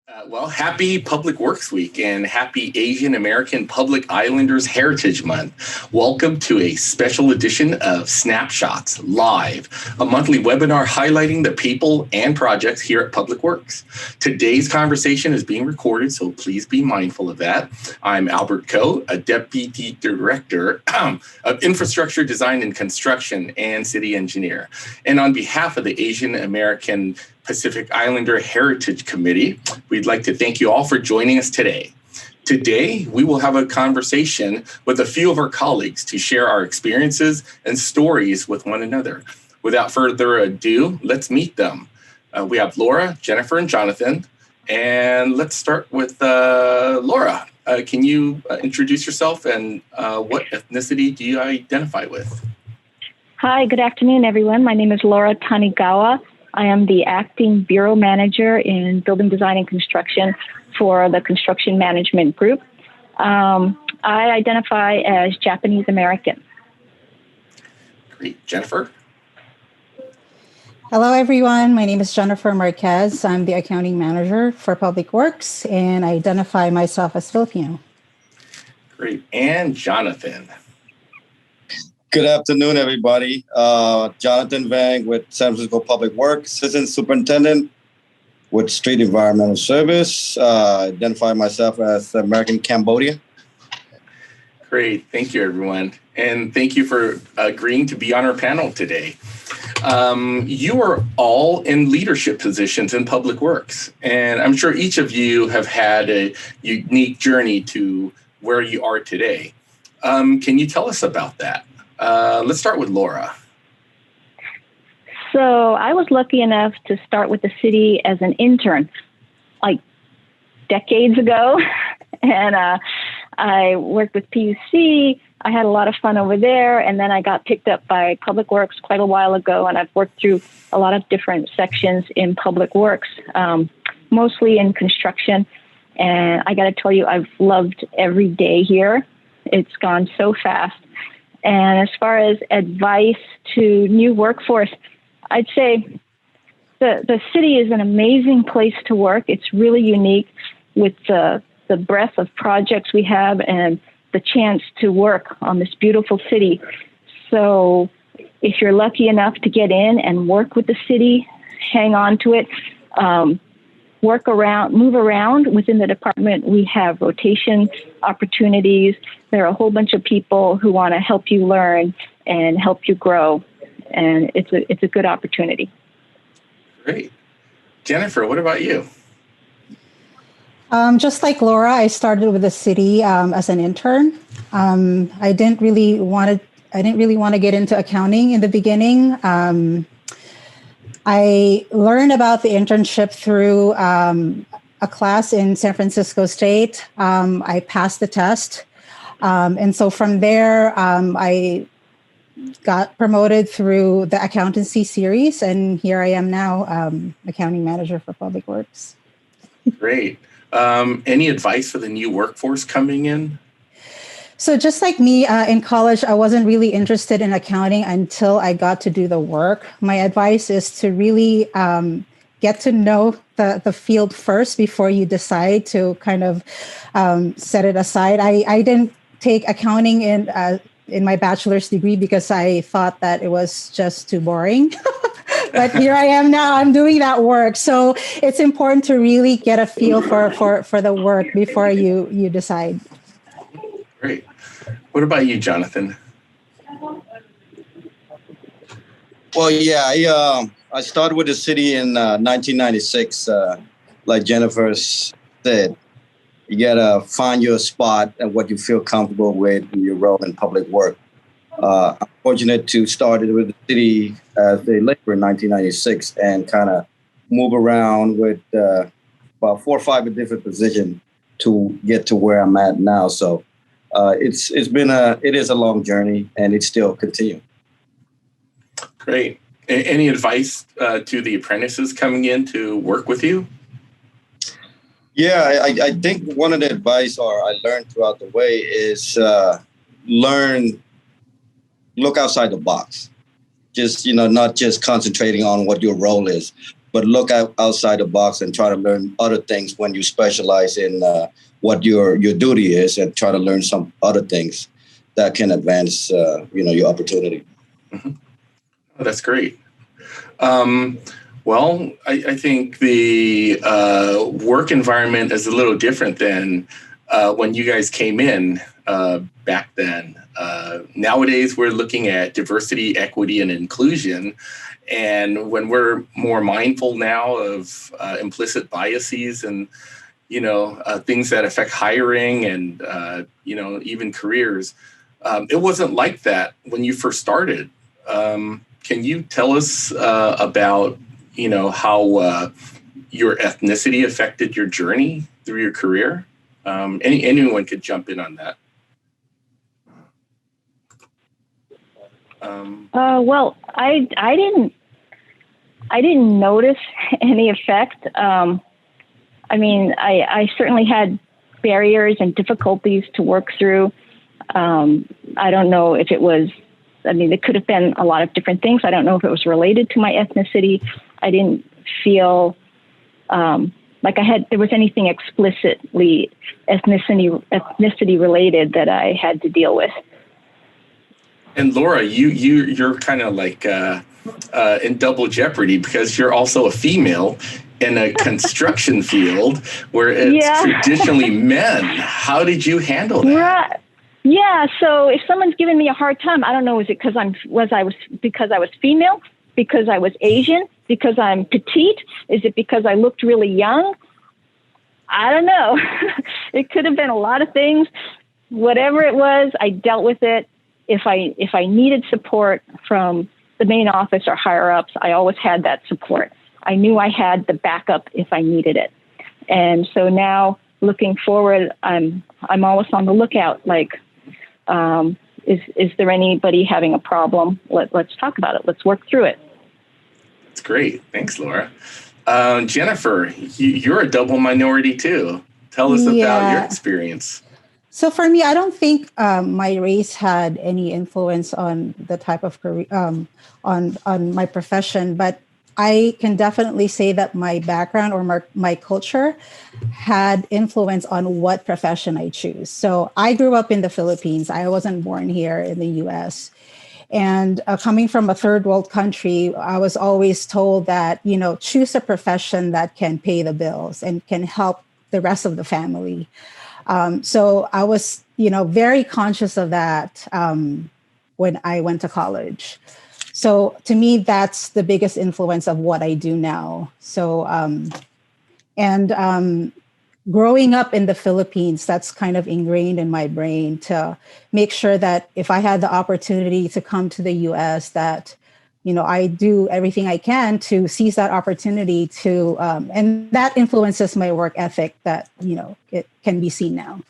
Happy Public Works Week and happy Asian American Public Islanders Heritage Month. Welcome to a special edition of Snapshots Live, a monthly webinar highlighting the people and projects here at Public Works. Today's conversation is being recorded, so please be mindful of that. I'm Albert Coe, a Deputy Director of Infrastructure Design and Construction and City Engineer. And on behalf of the Asian American Pacific Islander Heritage Committee, we'd like to thank you all for joining us today. Today, we will have a conversation with a few of our colleagues to share our experiences and stories with one another. Without further ado, let's meet them. We have Laura, Jennifer, and Jonathan. And let's start with Laura. Can you introduce yourself and what ethnicity do you identify with? Hi, good afternoon, everyone. My name is Laura Tanigawa. I am the acting bureau manager in building design and construction for the construction management group. I identify as Japanese American. Great. Jennifer? Hello, everyone. My name is Jennifer Marquez. I'm the accounting manager for Public Works, and I identify myself as Filipino. Great. And Jonathan? Good afternoon, everybody. Jonathan Vaing with San Francisco Public Works, Assistant Superintendent with Street Environmental Service. Identify myself as American Cambodia. Great. Thank you, everyone. And thank you for agreeing to be on our panel today. You are all in leadership positions in Public Works, and I'm sure each of you have had a unique journey to where you are today. Can you tell us about that? Let's start with Laura. So I was lucky enough to start with the city as an intern, like decades ago. And I worked with PUC. I had a lot of fun over there. And then I got picked up by Public Works quite a while ago. And I've worked through a lot of different sections in Public Works, mostly in construction. And I got to tell you, I've loved every day here. It's gone so fast. And as far as advice to new workforce, I'd say the city is an amazing place to work. It's really unique with the breadth of projects we have and the chance to work on this beautiful city. So if you're lucky enough to get in and work with the city, hang on to it, move around within the department. We have rotation opportunities. There are a whole bunch of people who want to help you learn and help you grow. And it's a good opportunity. Great. Jennifer, what about you? Just like Laura, I started with the city as an intern. I didn't really want to get into accounting in the beginning. I learned about the internship through a class in San Francisco State. I passed the test. And so from there, I got promoted through the accountancy series. And here I am now, accounting manager for Public Works. Great. Any advice for the new workforce coming in? So just like me, in college, I wasn't really interested in accounting until I got to do the work. My advice is to really get to know the field first before you decide to kind of set it aside. I didn't take accounting in my bachelor's degree because I thought that it was just too boring. But here I am now, I'm doing that work. So it's important to really get a feel for the work before you decide. Great. What about you, Jonathan? Well, yeah, I started with the city in 1996. Like Jennifer said, you got to find your spot and what you feel comfortable with in your role in public work. I'm fortunate to start with the city as a laborer in 1996 and kind of move around with about 4 or 5 different positions to get to where I'm at now. So it is a long journey, and it's still continuing. Great. Any advice to the apprentices coming in to work with you? Yeah, I think one of the advice I learned throughout the way is look outside the box. Just, not just concentrating on what your role is, but look outside the box and try to learn other things when you specialize in what your duty is, and try to learn some other things that can advance, your opportunity. Mm-hmm. Oh, that's great. Well, I think the work environment is a little different than when you guys came in back then. Nowadays, we're looking at diversity, equity, and inclusion. And when we're more mindful now of implicit biases and, things that affect hiring and, even careers, it wasn't like that when you first started. Can you tell us about, how your ethnicity affected your journey through your career? Anyone could jump in on that. Well, I didn't notice any effect. I certainly had barriers and difficulties to work through. I don't know if it was, it could have been a lot of different things. I don't know if it was related to my ethnicity. I didn't feel like there was anything explicitly ethnicity related that I had to deal with. And Laura, you're kind of like in double jeopardy because you're also a female in a construction field where it's traditionally men. How did you handle that? Right. Yeah. So if someone's giving me a hard time, I don't know, is it because I was female, because I was Asian, because I'm petite? Is it because I looked really young? I don't know. It could have been a lot of things. Whatever it was, I dealt with it. If I needed support from the main office or higher ups, I always had that support. I knew I had the backup if I needed it. And so now looking forward, I'm always on the lookout. Like, is there anybody having a problem? Let's talk about it. Let's work through it. That's great. Thanks, Laura. Jennifer, you're a double minority too. Tell us about your experience. So for me, I don't think my race had any influence on the type of career, on my profession, but I can definitely say that my background or my culture had influence on what profession I choose. So I grew up in the Philippines. I wasn't born here in the US. And coming from a third world country, I was always told that, choose a profession that can pay the bills and can help the rest of the family. So I was, very conscious of that when I went to college. So to me, that's the biggest influence of what I do now. So, growing up in the Philippines, that's kind of ingrained in my brain to make sure that if I had the opportunity to come to the US, that, I do everything I can to seize that opportunity to, and that influences my work ethic that, it can be seen now.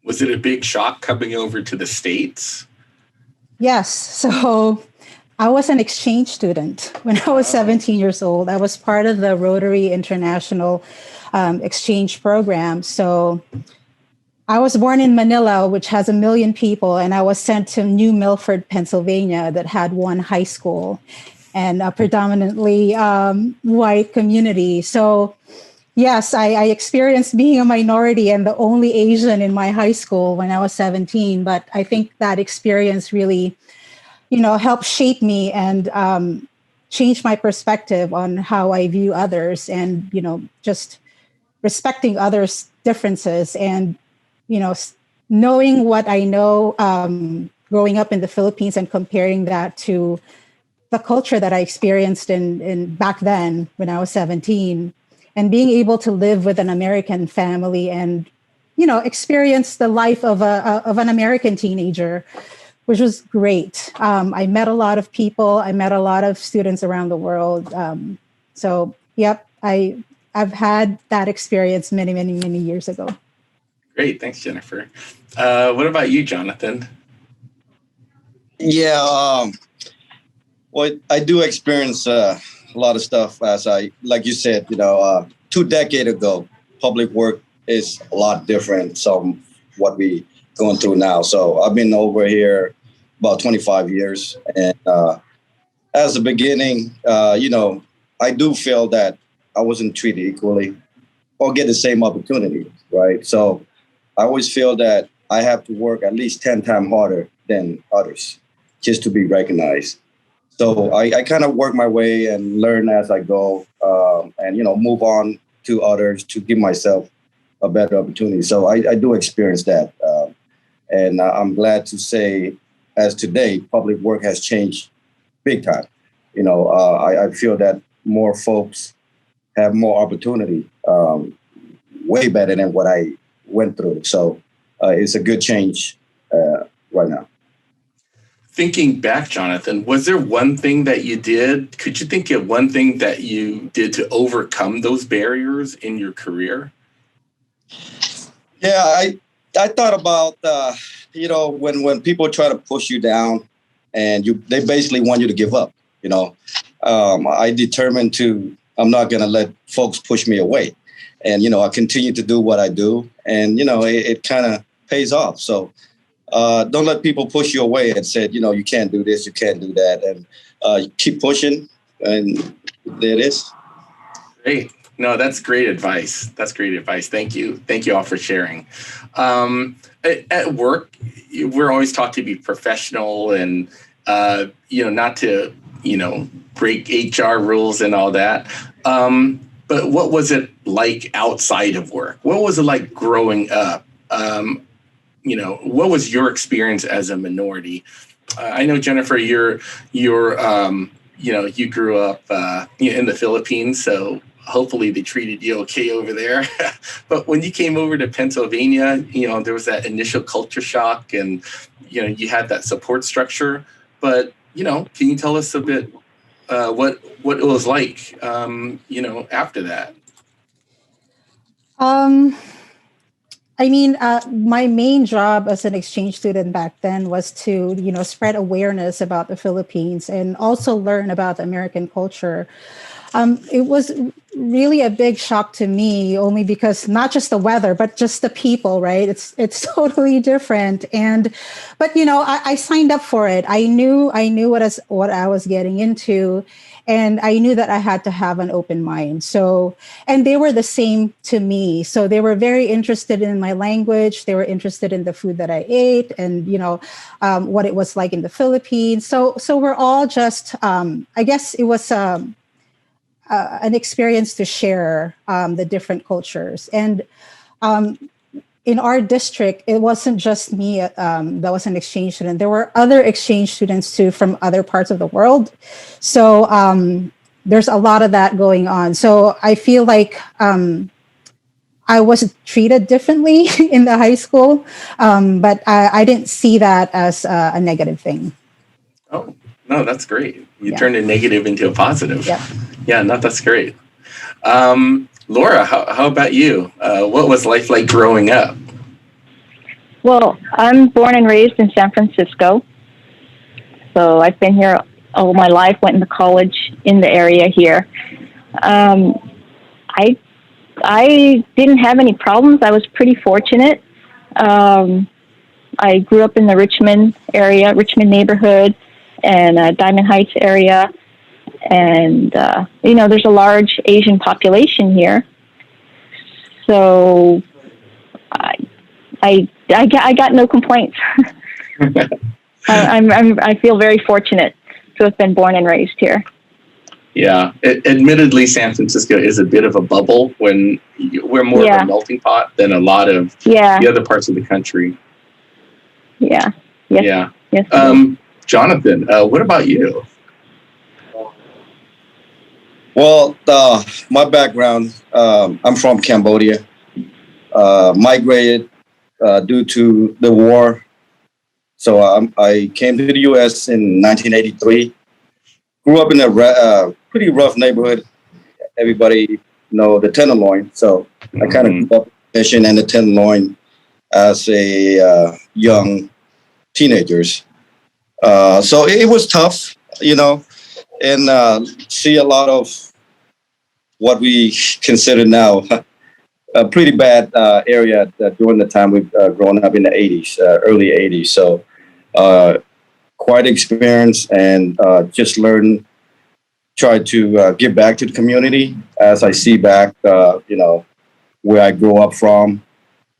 Was it a big shock coming over to the States? Yes. So I was an exchange student when I was 17 years old. I was part of the Rotary International exchange program. So I was born in Manila, which has 1 million people, and I was sent to New Milford, Pennsylvania, that had one high school and a predominantly white community. So yes, I experienced being a minority and the only Asian in my high school when I was 17. But I think that experience really, helped shape me and change my perspective on how I view others and, just respecting others' differences and, knowing what I know growing up in the Philippines and comparing that to the culture that I experienced in back then when I was 17, and being able to live with an American family and, experience the life of an American teenager, which was great. I met a lot of people. I met a lot of students around the world. So, yep, I've had that experience many, many, many years ago. Great. Thanks, Jennifer. What about you, Jonathan? Yeah, well, I do experience a lot of stuff like you said, 2 decades ago, public work is a lot different from what we going through now. So I've been over here about 25 years. And as the beginning, I I do feel that I wasn't treated equally or get the same opportunity, right? So I always feel that I have to work at least 10 times harder than others just to be recognized. So I kind of work my way and learn as I go, and, move on to others to give myself a better opportunity. So I do experience that. And I'm glad to say, as today, public work has changed big time. I feel that more folks have more opportunity, way better than what I went through. So it's a good change right now. Thinking back, Jonathan, was there one thing that you did? Could you think of one thing that you did to overcome those barriers in your career? Yeah, I thought about, when people try to push you down and they basically want you to give up, I determined I'm not going to let folks push me away. And, I continue to do what I do. And, it kind of pays off. So don't let people push you away and say, you can't do this, you can't do that. And keep pushing. And there it is. Great. No, that's great advice. That's great advice. Thank you. Thank you all for sharing. At work, we're always taught to be professional and, not to, break HR rules and all that. But what was it like outside of work? What was it like growing up? What was your experience as a minority? I know, Jennifer, you grew up in the Philippines, so hopefully they treated you okay over there. But when you came over to Pennsylvania, there was that initial culture shock and, you had that support structure. But, can you tell us a bit what it was like, after that? My main job as an exchange student back then was to, spread awareness about the Philippines and also learn about the American culture. It was really a big shock to me, only because not just the weather, but just the people, right? It's totally different. But I signed up for it. I knew what I was getting into, and I knew that I had to have an open mind. So, and they were the same to me. So they were very interested in my language. They were interested in the food that I ate, and what it was like in the Philippines. So we're all just, I guess it was an experience to share the different cultures. And in our district, it wasn't just me that was an exchange student. There were other exchange students too from other parts of the world. So there's a lot of that going on. So I feel like I was treated differently in the high school, but I didn't see that as a negative thing. Oh, no, that's great. You turned a negative into a positive. Yeah, no, that's great. Laura, how about you? What was life like growing up? Well, I'm born and raised in San Francisco. So I've been here all my life, went into college in the area here. I didn't have any problems. I was pretty fortunate. I grew up in the Richmond neighborhood, and Diamond Heights area. And, there's a large Asian population here. So I got no complaints. I feel very fortunate to have been born and raised here. Yeah. Admittedly, San Francisco is a bit of a bubble when we're more of a melting pot than a lot of the other parts of the country. Yeah. Yes. Yeah. Yes. Jonathan, what about you? Well, my background, I'm from Cambodia, migrated due to the war. So I came to the U.S. in 1983, grew up in a pretty rough neighborhood. Everybody know the Tenderloin. So I kind of grew up in the Mission and the Tenderloin as a young teenagers. So it was tough, and see a lot of what we consider now a pretty bad area during the time we've grown up in the 80s, early 80s. So quite experience and just learn try to give back to the community as I see back, where I grew up from.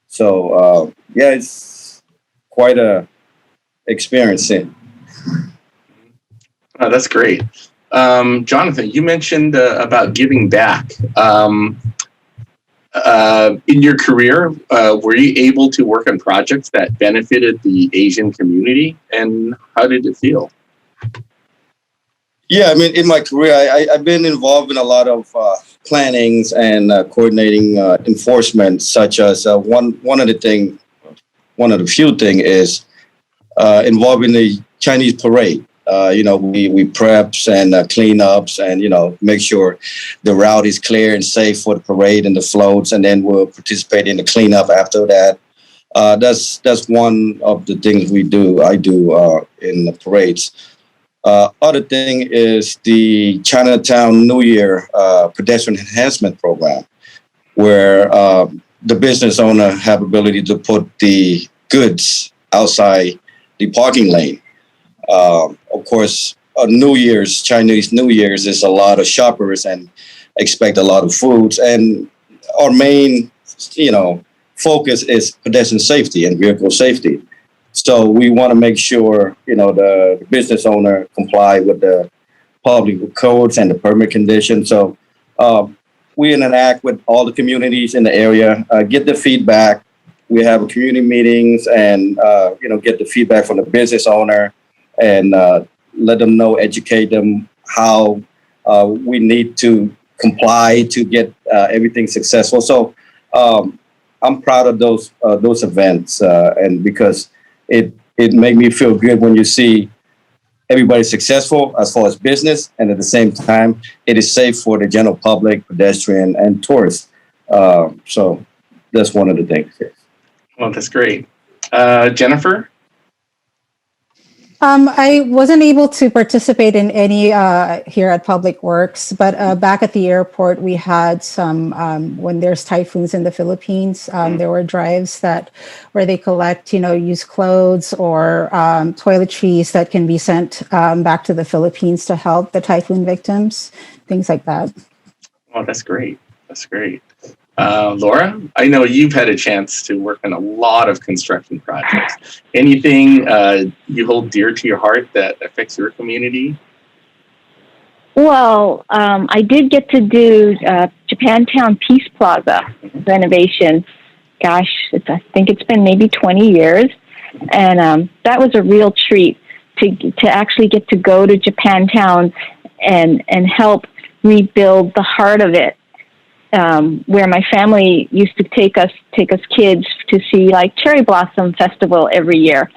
So, it's quite a experience. Oh, that's great. Jonathan, you mentioned about giving back. In your career, were you able to work on projects that benefited the Asian community, and how did it feel? Yeah, I mean, in my career, I've been involved in a lot of plannings and coordinating enforcement, such as one of the few things is involving the Chinese parade. We preps and cleanups and, make sure the route is clear and safe for the parade and the floats. And then we'll participate in the cleanup after that. That's one of the things I do in the parades. Other thing is the Chinatown New Year Pedestrian Enhancement Program, where the business owner have ability to put the goods outside the parking lane. Of course, Chinese New Year's is a lot of shoppers and expect a lot of foods. And our main, focus is pedestrian safety and vehicle safety. So we want to make sure, the business owner comply with the public codes and the permit conditions. So we interact with all the communities in the area, get the feedback. We have community meetings and, get the feedback from the business owner and let them know, educate them how we need to comply to get everything successful. So I'm proud of those events, and because it made me feel good when you see everybody successful as far as business, and at the same time, it is safe for the general public, pedestrian, and tourists. So that's one of the things. Well, that's great. Jennifer? I wasn't able to participate in any here at Public Works, but back at the airport, we had some, when there's typhoons in the Philippines, there were drives where they collect, used clothes or toiletries that can be sent back to the Philippines to help the typhoon victims, things like that. Oh, that's great. That's great. Laura, I know you've had a chance to work on a lot of construction projects. Anything you hold dear to your heart that affects your community? Well, I did get to do Japantown Peace Plaza renovation. Gosh, I think it's been maybe 20 years. And that was a real treat to actually get to go to Japantown and help rebuild the heart of it. Where my family used to take us kids to see like Cherry Blossom Festival every year.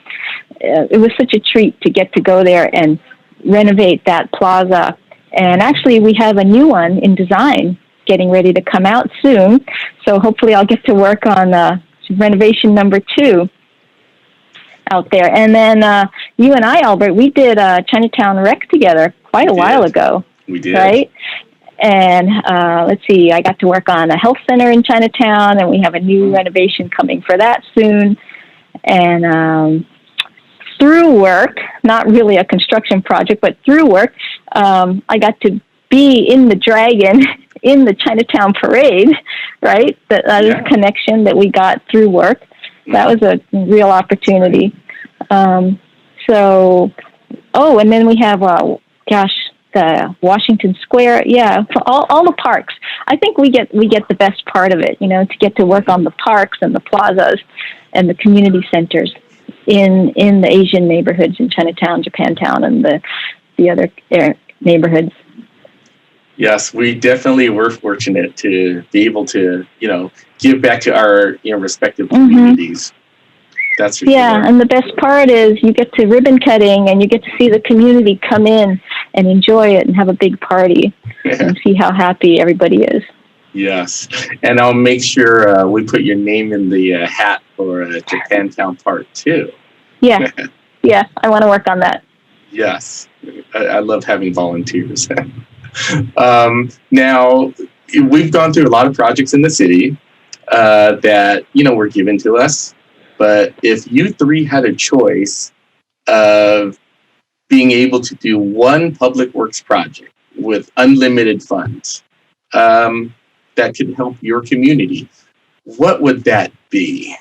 It was such a treat to get to go there and renovate that plaza. And actually we have a new one in design getting ready to come out soon. So hopefully I'll get to work on renovation number 2 out there. And then you and I, Albert, we did Chinatown Rec together quite a while ago. We did. Right? And let's see, I got to work on a health center in Chinatown, and we have a new renovation coming for that soon. And through work, not really a construction project, but through work, I got to be in the Dragon in the Chinatown parade, right? That is a connection that we got through work. That was a real opportunity. And then we have, the Washington Square, for all the parks. I think we get the best part of it, to get to work on the parks and the plazas and the community centers in the Asian neighborhoods in Chinatown, Japantown, and the other neighborhoods. Yes, we definitely were fortunate to be able to, give back to our respective communities. That's for sure. And the best part is you get to ribbon cutting and you get to see the community come in and enjoy it and have a big party and see how happy everybody is. Yes. And I'll make sure we put your name in the hat for Japantown Part 2. Yeah. I want to work on that. Yes. I love having volunteers. Now, we've gone through a lot of projects in the city that, were given to us. But if you three had a choice of being able to do one public works project, with unlimited funds that could help your community, what would that be?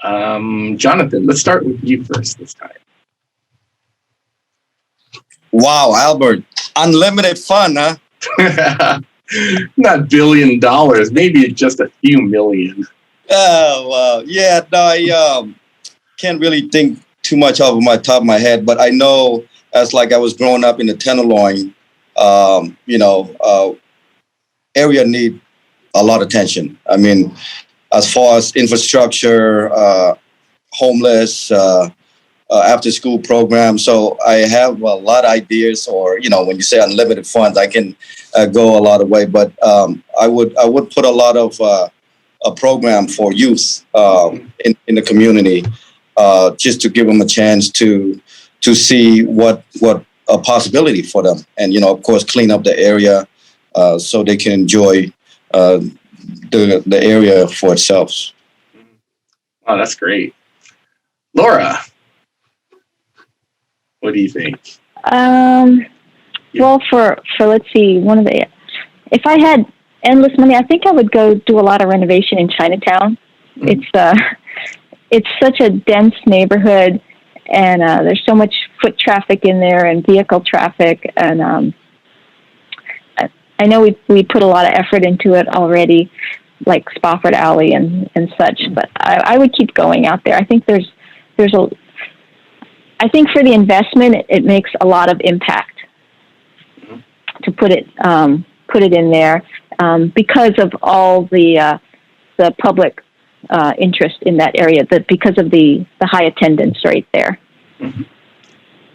Jonathan, let's start with you first this time. Wow, Albert, unlimited fun, huh? Not $1 billion, maybe just a few million. Oh, wow. Yeah, no, I can't really think too much off of my top of my head, but I know as like I was growing up in the Tenderloin, area need a lot of attention. I mean, as far as infrastructure, homeless, after school programs. So I have a lot of ideas, or, when you say unlimited funds, I can go a lot of way, but I would put a lot of a program for youth in the community, just to give them a chance to see what a possibility for them, and of course clean up the area so they can enjoy the area for itself. Oh, that's great. Laura, what do you think? Well, for let's see, if I had endless money, I think I would go do a lot of renovation in Chinatown. It's such a dense neighborhood, and there's so much foot traffic in there and vehicle traffic, and I know we put a lot of effort into it already, like Spofford Alley and such, but I would keep going out there. I think I think for the investment, it makes a lot of impact to put it in there, because of all the public interest in that area, because of the high attendance right there. Mm-hmm.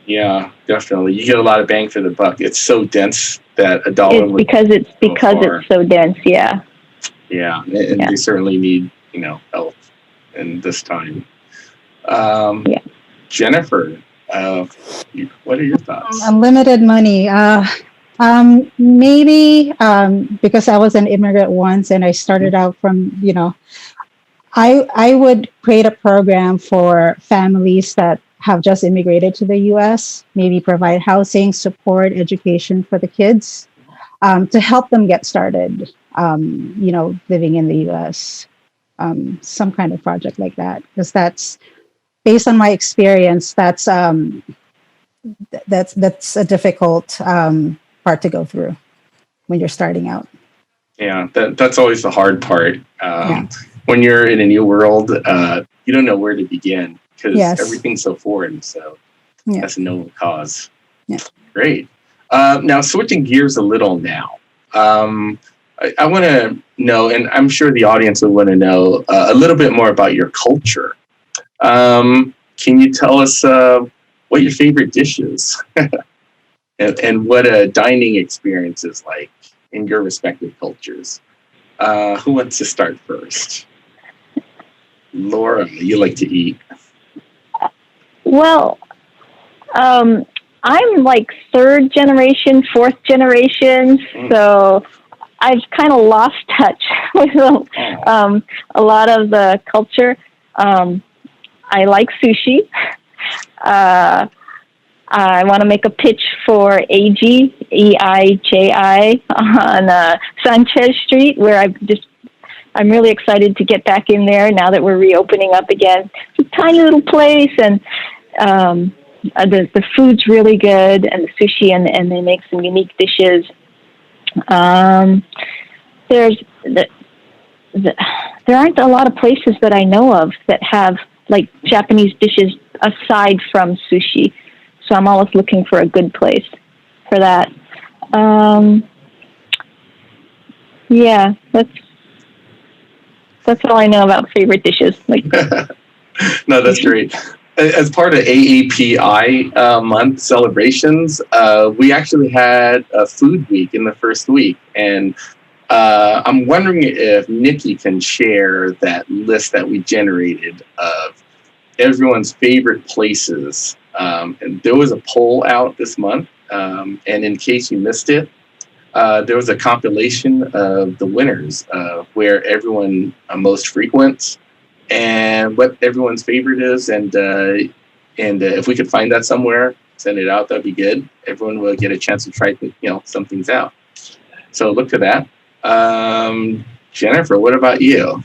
Yeah, definitely. You get a lot of bang for the buck. It's so dense that $1 because it's so dense. Yeah. Yeah, and they certainly need help in this time. Jennifer, what are your thoughts? Unlimited money. Maybe because I was an immigrant once and I started out from, I would create a program for families that have just immigrated to the U.S., maybe provide housing, support, education for the kids, to help them get started, living in the U.S., some kind of project like that, because that's, based on my experience, that's a difficult part to go through when you're starting out. Yeah, that's always the hard part. When you're in a new world, you don't know where to begin because everything's so foreign. So that's a noble cause. Yeah. Great. Now, switching gears a little now. I want to know, and I'm sure the audience will want to know a little bit more about your culture. Can you tell us what your favorite dish is and what a dining experience is like in your respective cultures? Who wants to start first? Laura, you like to eat. Well, I'm like third generation, fourth generation, so I've kind of lost touch with a lot of the culture. I like sushi. I want to make a pitch for AG, EIJI, on Sanchez Street, where I'm really excited to get back in there now that we're reopening up again. It's a tiny little place, and the food's really good, and the sushi, and they make some unique dishes. There aren't a lot of places that I know of that have like Japanese dishes aside from sushi. So I'm always looking for a good place for that. That's all I know about favorite dishes. No, that's great. As part of AAPI month celebrations, we actually had a food week in the first week, and I'm wondering if Nikki can share that list that we generated of everyone's favorite places. And there was a poll out this month, and in case you missed it, there was a compilation of the winners, where everyone most frequents and what everyone's favorite is, and if we could find that somewhere, Send it out. That'd be good. Everyone will get a chance to try, some things out. So look to that. Jennifer, what about you?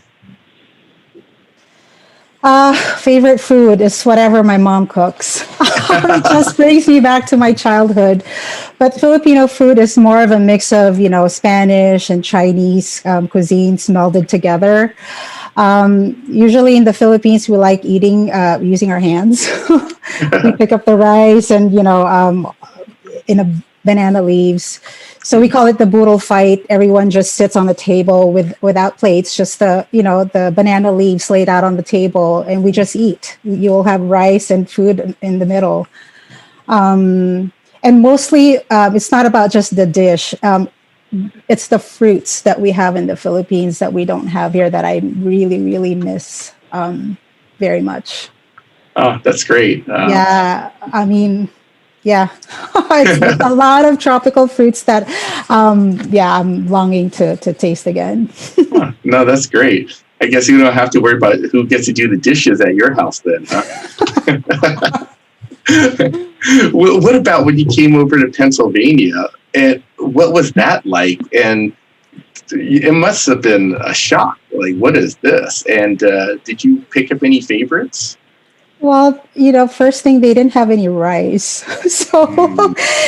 Favorite food is whatever my mom cooks. It just brings me back to my childhood. But Filipino food is more of a mix of, Spanish and Chinese cuisines melded together. Usually in the Philippines, we like eating using our hands. We pick up the rice and, in a banana leaves. So we call it the burro fight. Everyone just sits on the table without plates, just the banana leaves laid out on the table, and we just eat. You'll have rice and food in the middle. And mostly, it's not about just the dish. It's the fruits that we have in the Philippines that we don't have here that I really, really miss very much. Oh, that's great. Yeah, I mean, yeah, it's a lot of tropical fruits that, I'm longing to taste again. No, that's great. I guess you don't have to worry about who gets to do the dishes at your house then, huh? What about when you came over to Pennsylvania? And what was that like? And it must have been a shock. Like, what is this? And did you pick up any favorites? Well, first thing, they didn't have any rice. So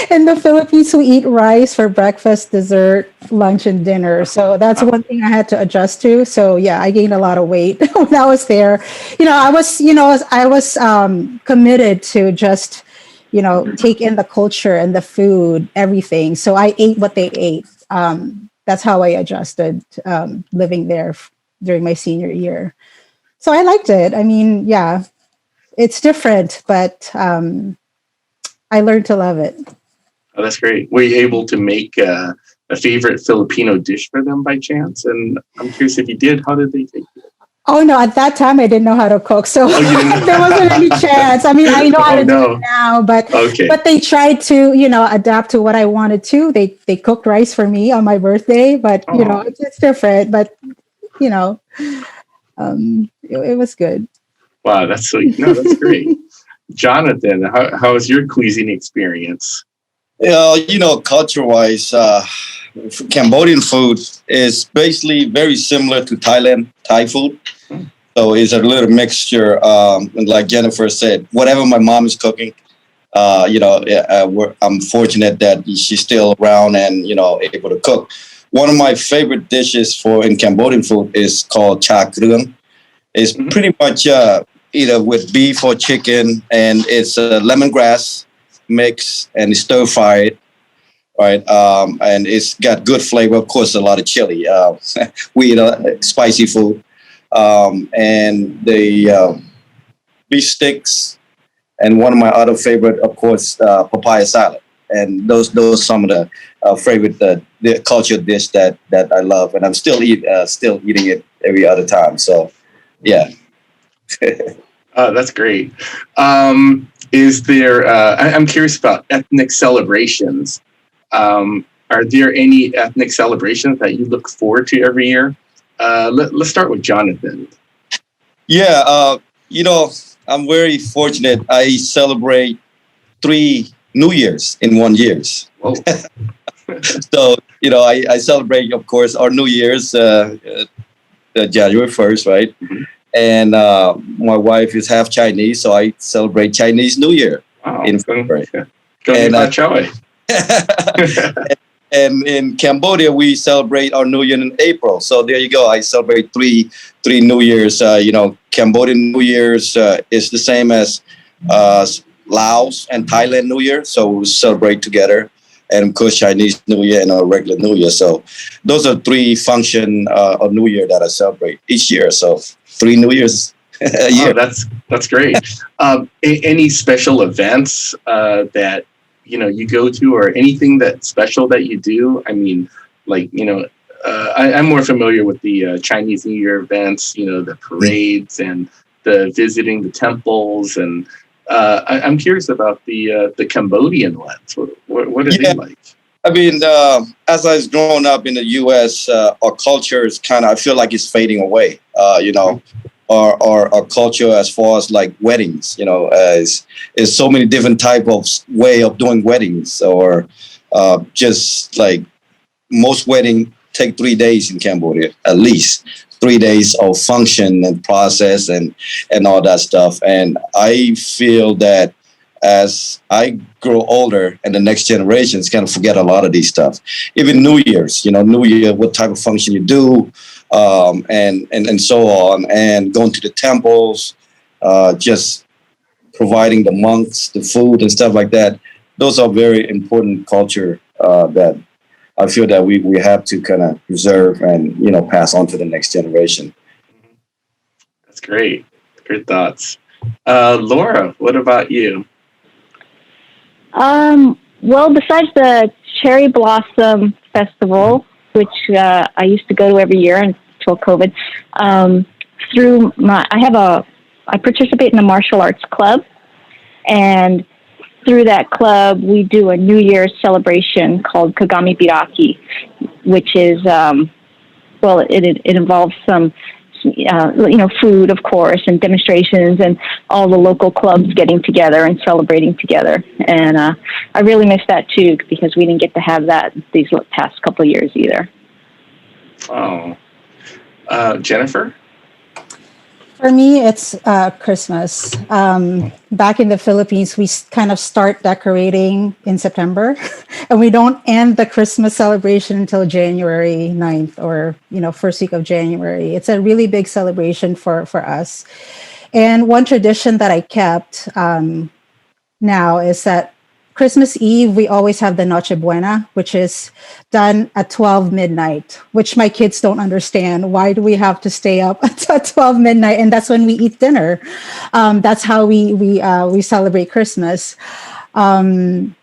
in the Philippines, we eat rice for breakfast, dessert, lunch, and dinner. So that's one thing I had to adjust to. So yeah, I gained a lot of weight when I was there. I was committed to just, take in the culture and the food, everything. So I ate what they ate. That's how I adjusted living there during my senior year. So I liked it. I mean, yeah. It's different, but I learned to love it. Oh, that's great. Were you able to make a favorite Filipino dish for them by chance? And I'm curious if you did, how did they take it? Oh, no, at that time, I didn't know how to cook. So there wasn't any chance. I mean, I know how to do it now, but they tried to, adapt to what I wanted to. They cooked rice for me on my birthday, but, it's different. But, it was good. Wow, that's sweet. No, that's great. Jonathan, how was your cuisine experience? Culture-wise, Cambodian food is basically very similar to Thai food. So it's a little mixture. And like Jennifer said, whatever my mom is cooking, I'm fortunate that she's still around and, able to cook. One of my favorite dishes in Cambodian food is called Chakrugen. It's pretty much either with beef or chicken, and it's a lemongrass mix and stir fried, right? And it's got good flavor. Of course, a lot of chili. We eat spicy food, and the beef sticks, and one of my other favorite, of course, papaya salad. And those some of the favorite the culture dish that I love, and I'm still eating it every other time. So. Yeah. That's great. Is there, I'm curious about ethnic celebrations. Are there any ethnic celebrations that you look forward to every year? Let's start with Jonathan. Yeah. I'm very fortunate. I celebrate 3 New Years in 1 year. Whoa. So, I celebrate, of course, our New Year's, January 1st, right? Mm-hmm. And my wife is half Chinese, so I celebrate Chinese New Year in February. And in Cambodia, we celebrate our New Year in April. So there you go. I celebrate three New Years. Cambodian New Year's is the same as Laos and Thailand New Year. So we celebrate together. And of course, Chinese New Year and our regular New Year. So those are 3 functions of New Year that I celebrate each year. So 3 New Years a year. Oh, that's great. Any special events that you go to, or anything that special that you do? I mean, I'm more familiar with the Chinese New Year events. The parades and the visiting the temples, and I'm curious about the Cambodian ones. What are they like? I mean, as I was growing up in the U.S., our culture is I feel like it's fading away. our culture as far as like weddings. As is so many different type of way of doing weddings, or just like most wedding take 3 days in Cambodia, at least 3 days of function and process and all that stuff. And I feel that as I grow older and the next generations kind of forget a lot of these stuff. Even New Year's, New Year, what type of function you do, and so on, and going to the temples, just providing the monks the food and stuff like that. Those are very important culture that I feel that we have to kind of preserve and pass on to the next generation. That's great. Great thoughts. Laura, what about you? Well, besides the Cherry Blossom Festival, which I used to go to every year until COVID, I participate in a martial arts club, and through that club, we do a New Year's celebration called Kagamibiraki, which is, it involves some, food, of course, and demonstrations, and all the local clubs getting together and celebrating together. And I really miss that too, because we didn't get to have that these past couple of years either. Oh, Jennifer? For me, it's Christmas. Back in the Philippines, we kind of start decorating in September, and we don't end the Christmas celebration until January 9th or, first week of January. It's a really big celebration for us. And one tradition that I kept now is that Christmas Eve, we always have the Noche Buena, which is done at 12 midnight, which my kids don't understand. Why do we have to stay up at 12 midnight? And that's when we eat dinner. That's how we celebrate Christmas. And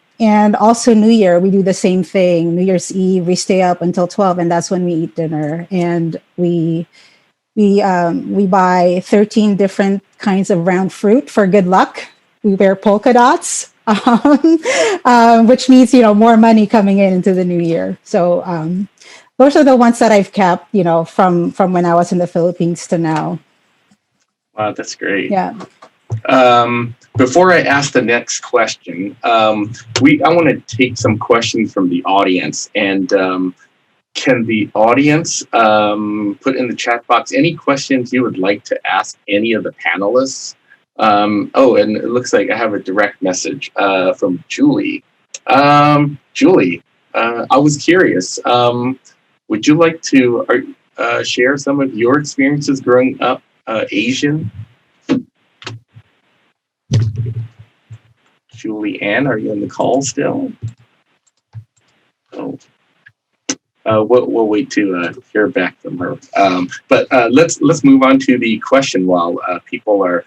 also New Year, we do the same thing. New Year's Eve, we stay up until 12, and that's when we eat dinner. And we buy 13 different kinds of round fruit for good luck. We wear polka dots. Which means, more money coming into the new year. So those are the ones that I've kept, from when I was in the Philippines to now. Wow, that's great. Yeah. Before I ask the next question, I want to take some questions from the audience. And can the audience put in the chat box any questions you would like to ask any of the panelists? And it looks like I have a direct message from Julie. Julie, I was curious. Would you like to share some of your experiences growing up Asian? Julie Ann, are you on the call still? Oh. We'll wait to hear back from her. But let's move on to the question while people are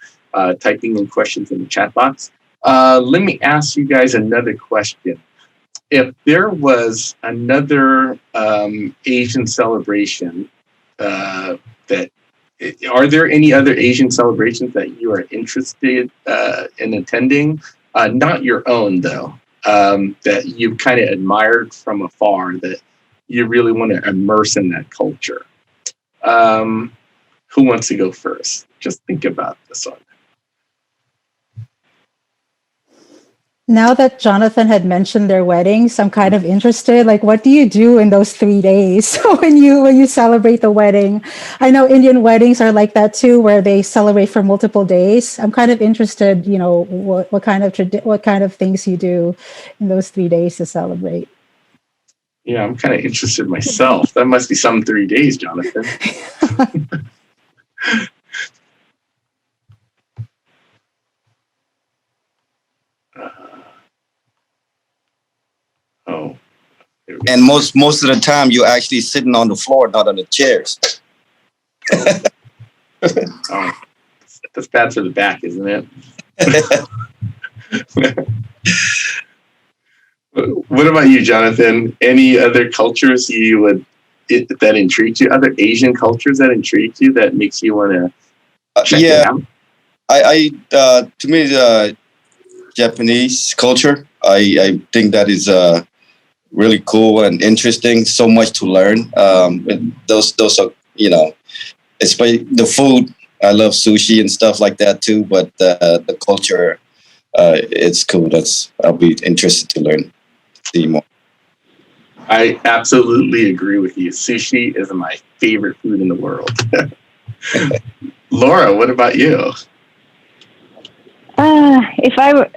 typing in questions in the chat box. Let me ask you guys another question. If there was another Asian celebration are there any other Asian celebrations that you are interested in attending? Not your own, though, that you've kind of admired from afar, that you really want to immerse in that culture. Who wants to go first? Just think about this one. Now that Jonathan had mentioned their weddings, I'm kind of interested. Like, what do you do in those 3 days when you celebrate the wedding? I know Indian weddings are like that too, where they celebrate for multiple days. I'm kind of interested, what kind of things you do in those 3 days to celebrate. Yeah, I'm kind of interested myself. That must be some 3 days, Jonathan. And most of the time, you're actually sitting on the floor, not on the chairs. Oh, that's bad for the back, isn't it? What about you, Jonathan? Any other cultures that intrigue you? Other Asian cultures that intrigue you, that makes you want to check it out? To me, the Japanese culture, I think that is really cool and interesting. So much to learn. Those are, especially the food I love sushi and stuff like that too. But the culture, it's cool. I'll be interested to learn, see more. I absolutely agree with you. Sushi is my favorite food in the world. Laura, what about you? If I were,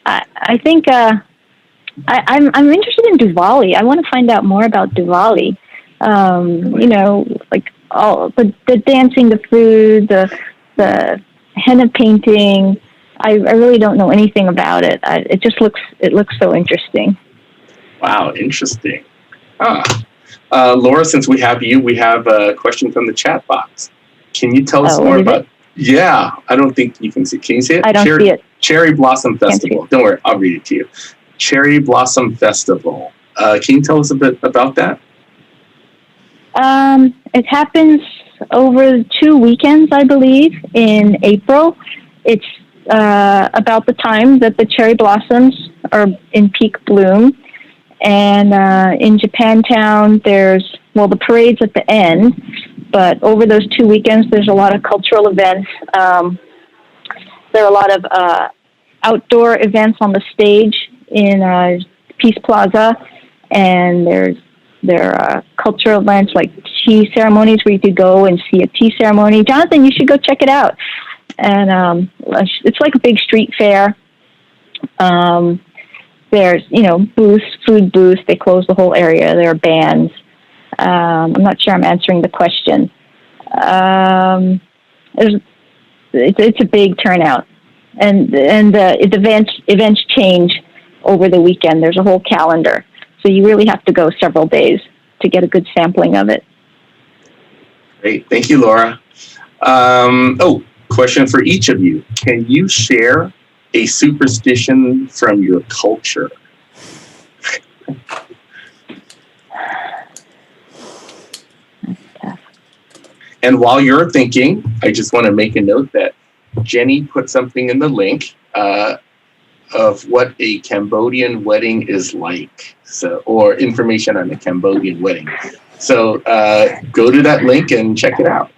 I think I'm interested in Diwali. I want to find out more about Diwali. Like all the dancing, the food, the henna painting. I really don't know anything about it. It looks so interesting. Wow, interesting. Laura, since we have you, we have a question from the chat box. Can you tell us more about? Yeah, I don't think you can see. Can you see it? I don't see it. Cherry Blossom Festival. Don't worry, I'll read it to you. Cherry Blossom Festival. Can you tell us a bit about that? It happens over 2 weekends, I believe, in April. It's about the time that the cherry blossoms are in peak bloom. And in Japantown, the parade's at the end, but over those 2 weekends, there's a lot of cultural events. There are a lot of outdoor events on the stage in Peace Plaza, and there are cultural events like tea ceremonies where you could go and see a tea ceremony. Jonathan, you should go check it out. And it's like a big street fair. There's, booths, food booths. They close the whole area. There are bands. I'm not sure I'm answering the question. It's a big turnout, and the events change over the weekend. There's a whole calendar, so you really have to go several days to get a good sampling of it. Great, thank you, Laura. Question for each of you: can you share a superstition from your culture? And while you're thinking, I just want to make a note that Jenny put something in the link of what a Cambodian wedding is like, or information on a Cambodian wedding. So go to that link and check it out.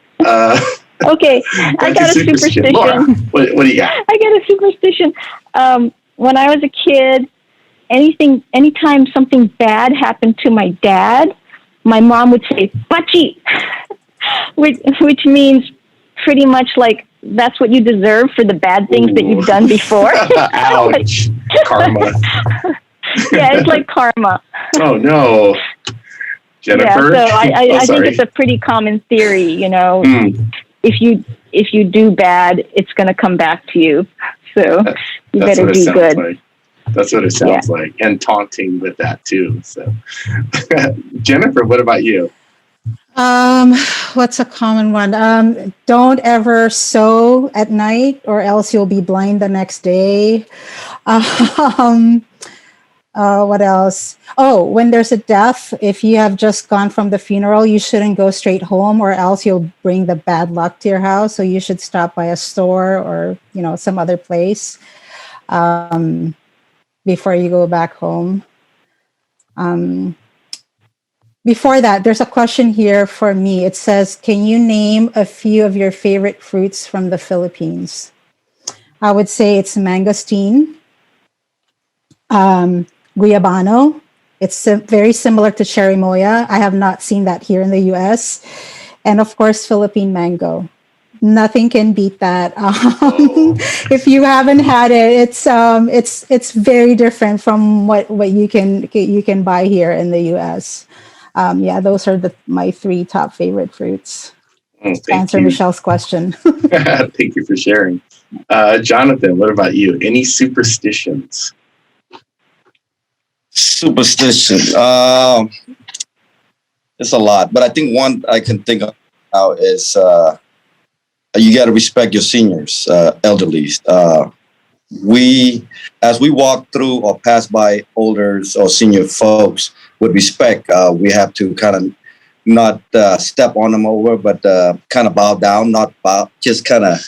Okay, I got a superstition. Laura, what do you got? I got a superstition. When I was a kid, anytime something bad happened to my dad, my mom would say "bachi," which means pretty much like that's what you deserve for the bad things that you've done before. Ouch! Karma. Yeah, it's like karma. Oh no, Jennifer. Yeah, so I think it's a pretty common theory. If you do bad, it's going to come back to you. So you better do good. Like. That's what it sounds like, and taunting with that too. So, Jennifer, what about you? What's a common one? Don't ever sew at night, or else you'll be blind the next day. What else? Oh, when there's a death, if you have just gone from the funeral, you shouldn't go straight home, or else you'll bring the bad luck to your house. So you should stop by a store or some other place before you go back home. Before that, there's a question here for me. It says, can you name a few of your favorite fruits from the Philippines? I would say it's mangosteen, guyabano. It's very similar to cherry moya. I have not seen that here in the US. And of course, Philippine mango. Nothing can beat that. If you haven't had it, it's very different from what you can buy here in the US. Those are my 3 top favorite fruits. To answer Michelle's question. Thank you for sharing. Jonathan, what about you? Any superstitions? Superstition. It's a lot, but I think one I can think of now is you got to respect your seniors, elderly. As we walk through or pass by elders or senior folks with respect, we have to kind of not step on them over, but kind of bow down, not bow, just kind of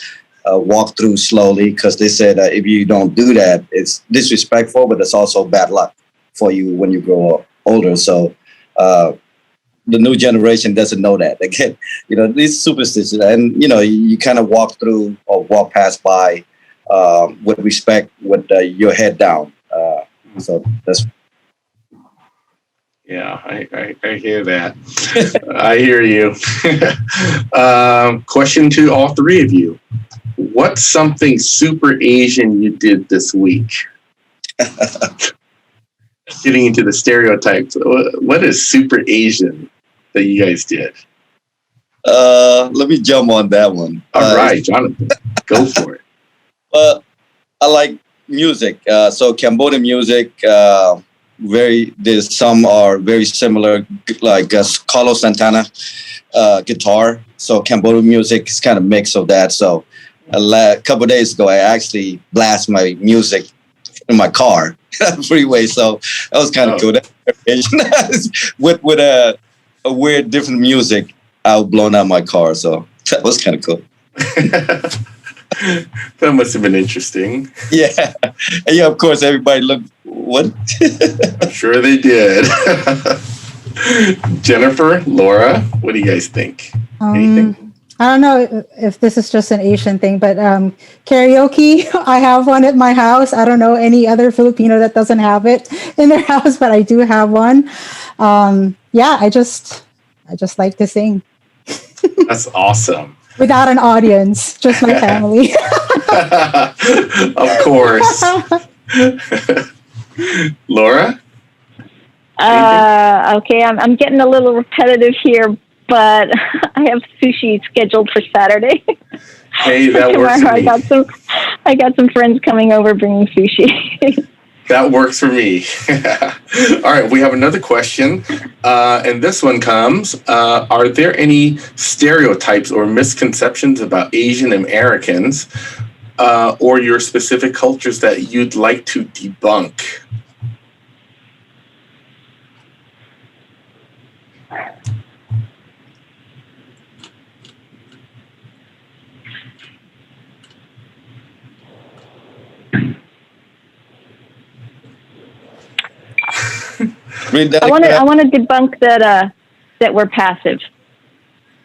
walk through slowly, because they said if you don't do that, it's disrespectful, but it's also bad luck for you when you grow older. So the new generation doesn't know that. Again, these superstitions, and you kind of walk through or walk past by with respect, with your head down. So that's. Yeah, I hear that. I hear you. Question to all three of you. What's something super Asian you did this week? Getting into the stereotypes. What is super Asian that you guys did? Let me jump on that one. All right, Jonathan, go for it. I like music. So Cambodian music, there's some are very similar, like Carlos Santana guitar. So Cambodian music is kind of mix of that. So a couple of days ago, I actually blast my music in my car freeway. So that was kind of cool. with a weird different music out blowing out my car. So that was kind of cool. That must have been interesting. Yeah. And yeah, of course, everybody looked, what? I'm sure they did. Jennifer, Laura, what do you guys think? Anything? I don't know if this is just an Asian thing, but karaoke, I have one at my house. I don't know any other Filipino that doesn't have it in their house, but I do have one. Yeah, I just like to sing. That's awesome. Without an audience, just my family. Of course. Laura? Okay, I'm getting a little repetitive here, but I have sushi scheduled for Saturday. Hey, that works for me. I got some friends coming over bringing sushi. That works for me. All right, we have another question. And this one comes, are there any stereotypes or misconceptions about Asian Americans or your specific cultures that you'd like to debunk? I want to debunk that we're passive.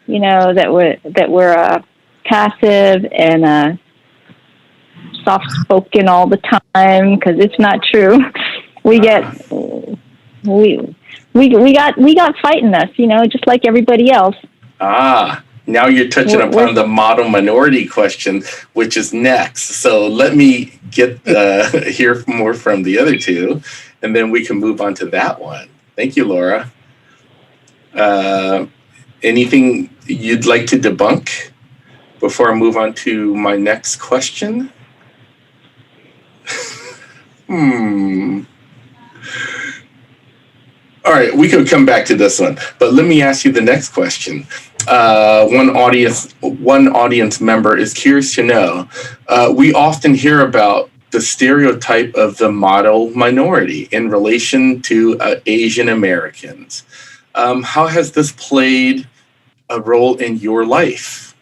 That we're passive and soft spoken all the time, because it's not true. We got fight in us, just like everybody else. Now you're touching upon the model minority question, which is next. So let me hear more from the other two, and then we can move on to that one. Thank you, Laura. Anything you'd like to debunk before I move on to my next question? All right, we could come back to this one, but let me ask you the next question. One audience member is curious to know, we often hear about the stereotype of the model minority in relation to Asian Americans. How has this played a role in your life?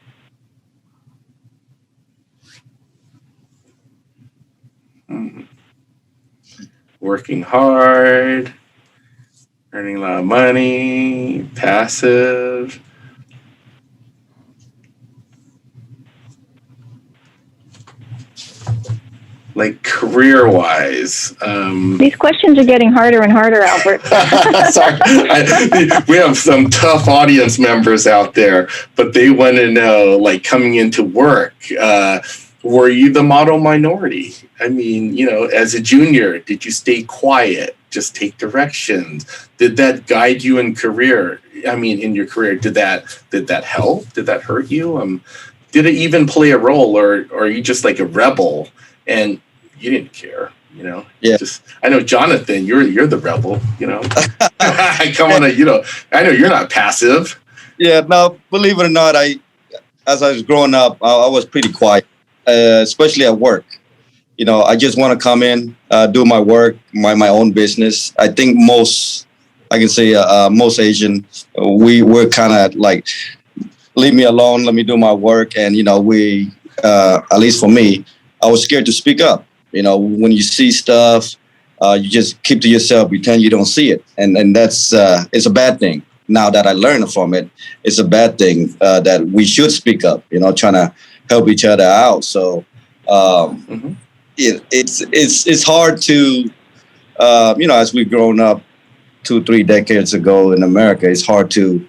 Working hard, earning a lot of money, passive. Like career-wise. These questions are getting harder and harder, Albert. Sorry. We have some tough audience members out there, but they want to know, like, coming into work, were you the model minority? I mean, as a junior, did you stay quiet, just take directions? Did that guide you in career? I mean, in your career, did that help? Did that hurt you? Did it even play a role, or are you just like a rebel and you didn't care? Yeah. I know, Jonathan, you're the rebel. I come on I know you're not passive. Yeah, no, believe it or not, as I was growing up, I was pretty quiet, especially at work. I just want to come in, do my work, my own business. I think most Asians, we're kind of like, leave me alone, let me do my work. And, we, at least for me, I was scared to speak up. When you see stuff, you just keep to yourself, pretend you don't see it. And that's, it's a bad thing. now that I learned from it, it's a bad thing that we should speak up, trying to help each other out. So it's hard to, as we've grown up 2-3 decades ago in America, it's hard to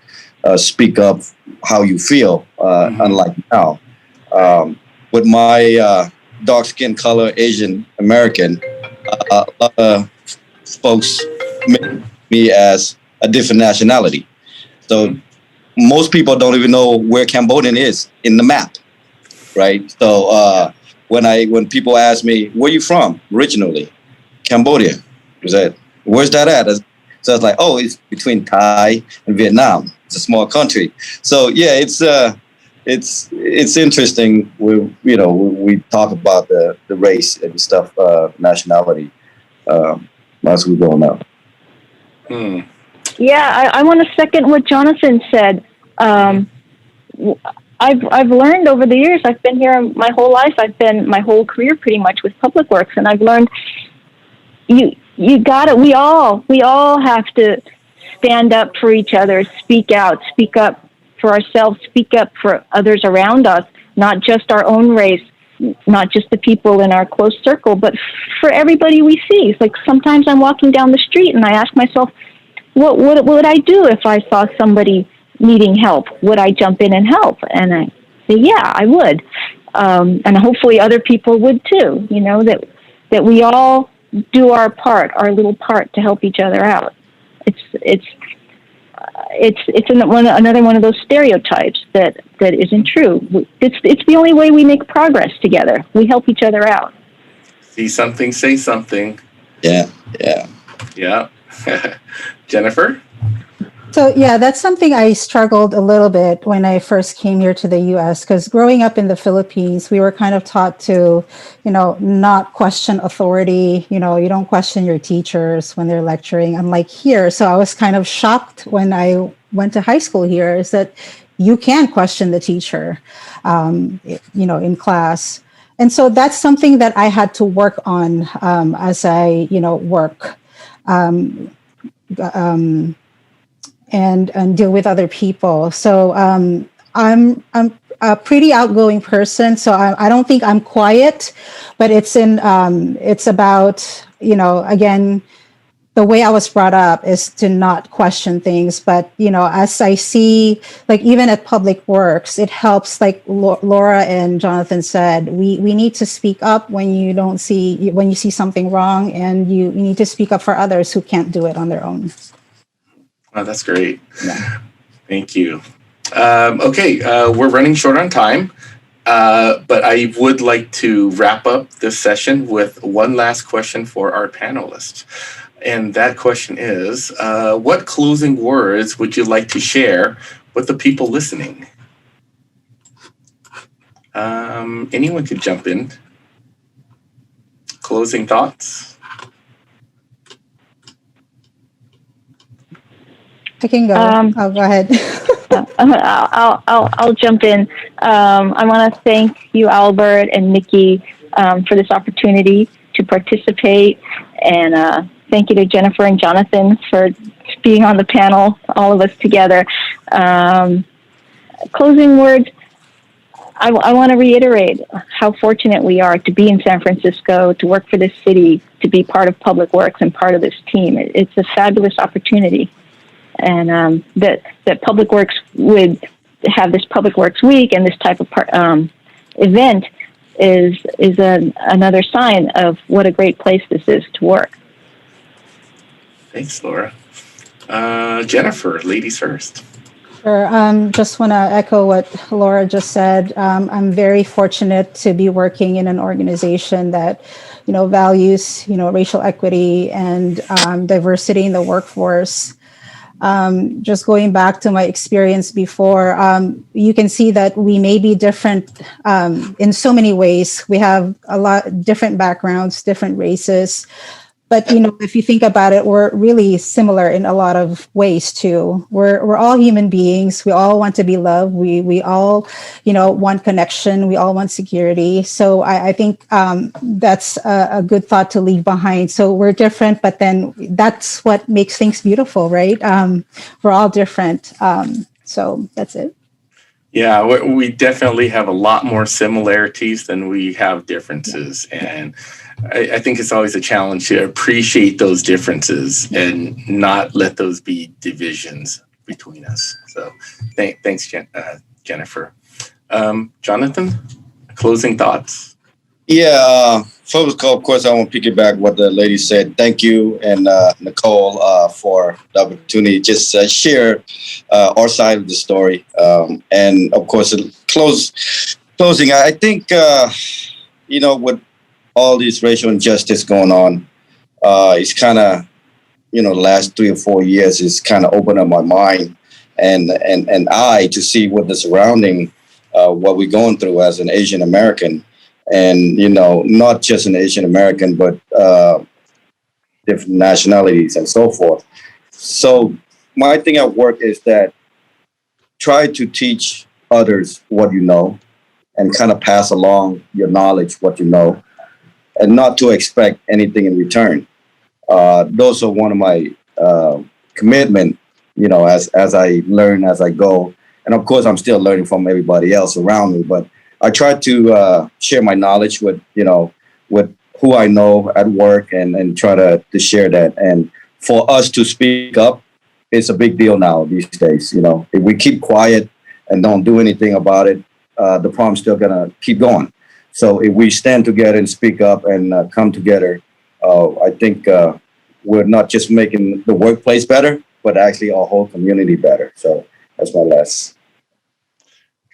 speak up how you feel, unlike now. With my dark skin color, Asian American, a lot of folks make me as a different nationality. So most people don't even know where Cambodian is in the map, right? So when people ask me, where you from originally? Cambodia. I said, where's that at? So it's like, oh, it's between Thai and Vietnam. It's a small country. So yeah, it's interesting. We talk about the race and stuff, nationality, as we go now. Yeah, I want to second what Jonathan said. I've learned over the years. I've been here my whole life. I've been my whole career pretty much with public works, and I've learned you got it. We all have to stand up for each other, speak out, speak up for ourselves, speak up for others around us, not just our own race, not just the people in our close circle, but for everybody we see. It's like sometimes I'm walking down the street and I ask myself, what would I do if I saw somebody needing help? Would I jump in and help? And I say, yeah, I would. And hopefully other people would too, that we all do our part, our little part to help each other out. It's another one of those stereotypes that isn't true. It's the only way we make progress together. We help each other out. See something, say something. Yeah. Jennifer? So yeah, that's something I struggled a little bit when I first came here to the US, because growing up in the Philippines, we were kind of taught to, not question authority. You don't question your teachers when they're lecturing, unlike here. So I was kind of shocked when I went to high school here, is that you can question the teacher, in class. And so that's something that I had to work on as I, work. And deal with other people. So I'm a pretty outgoing person. So I don't think I'm quiet, but it's about, again, the way I was brought up is to not question things. But, as I see, like even at Public Works, it helps, like Laura and Jonathan said, we need to speak up when you see something wrong, and you need to speak up for others who can't do it on their own. Oh, that's great. Yeah. Thank you. Okay, we're running short on time, but I would like to wrap up this session with one last question for our panelists. And that question is, what closing words would you like to share with the people listening? Anyone could jump in. Closing thoughts? I can go. I'll go ahead. I'll jump in. I want to thank you, Albert and Nikki, for this opportunity to participate, and thank you to Jennifer and Jonathan for being on the panel, all of us together. Closing words. I want to reiterate how fortunate we are to be in San Francisco, to work for this city, to be part of Public Works and part of this team. It's a fabulous opportunity. And that Public Works would have this Public Works Week and this type of event is another sign of what a great place this is to work. Thanks, Laura. Jennifer, ladies first. Sure. Just want to echo what Laura just said. I'm very fortunate to be working in an organization that, values, racial equity and diversity in the workforce. Just going back to my experience before, you can see that we may be different in so many ways. We have a lot different backgrounds, different races, But if you think about it, we're really similar in a lot of ways too. We're all human beings. We all want to be loved. We all, want connection. We all want security. So I think that's a good thought to leave behind. So we're different, but then that's what makes things beautiful, right? We're all different. So that's it. Yeah, we definitely have a lot more similarities than we have differences. And I think it's always a challenge to appreciate those differences and not let those be divisions between us. So thanks, Jennifer. Jonathan, closing thoughts? Yeah, first, of course, I want to piggyback what the lady said. Thank you, and Nicole, for the opportunity to just share our side of the story. And of course, closing, I think, with all this racial injustice going on, it's kind of, the last 3 or 4 years is kind of opened up my mind and eye to see what the surrounding, what we're going through as an Asian American. And, not just an Asian American, but different nationalities and so forth. So my thing at work is that try to teach others what you know and kind of pass along your knowledge, what you know, and not to expect anything in return. Those are one of my commitment, as I learn, as I go. And of course, I'm still learning from everybody else around me, but I try to share my knowledge with who I know at work and try to share that. And for us to speak up, it's a big deal now these days. If we keep quiet and don't do anything about it, the problem's still going to keep going. So if we stand together and speak up and come together, I think we're not just making the workplace better, but actually our whole community better. So that's my last.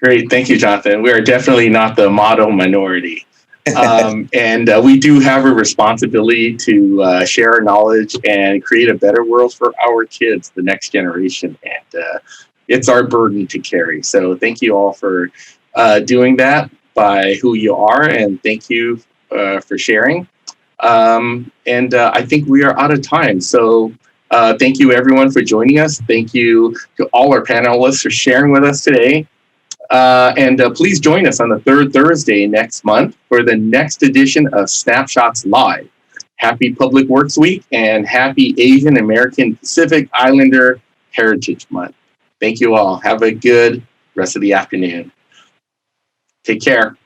Great. Thank you, Jonathan. We are definitely not the model minority. And we do have a responsibility to share our knowledge and create a better world for our kids, the next generation. And it's our burden to carry. So thank you all for doing that by who you are. And thank you for sharing. And I think we are out of time. So thank you, everyone, for joining us. Thank you to all our panelists for sharing with us today. And please join us on the third Thursday next month for the next edition of Snapshots Live. Happy Public Works Week and happy Asian American Pacific Islander Heritage Month. Thank you all. Have a good rest of the afternoon. Take care.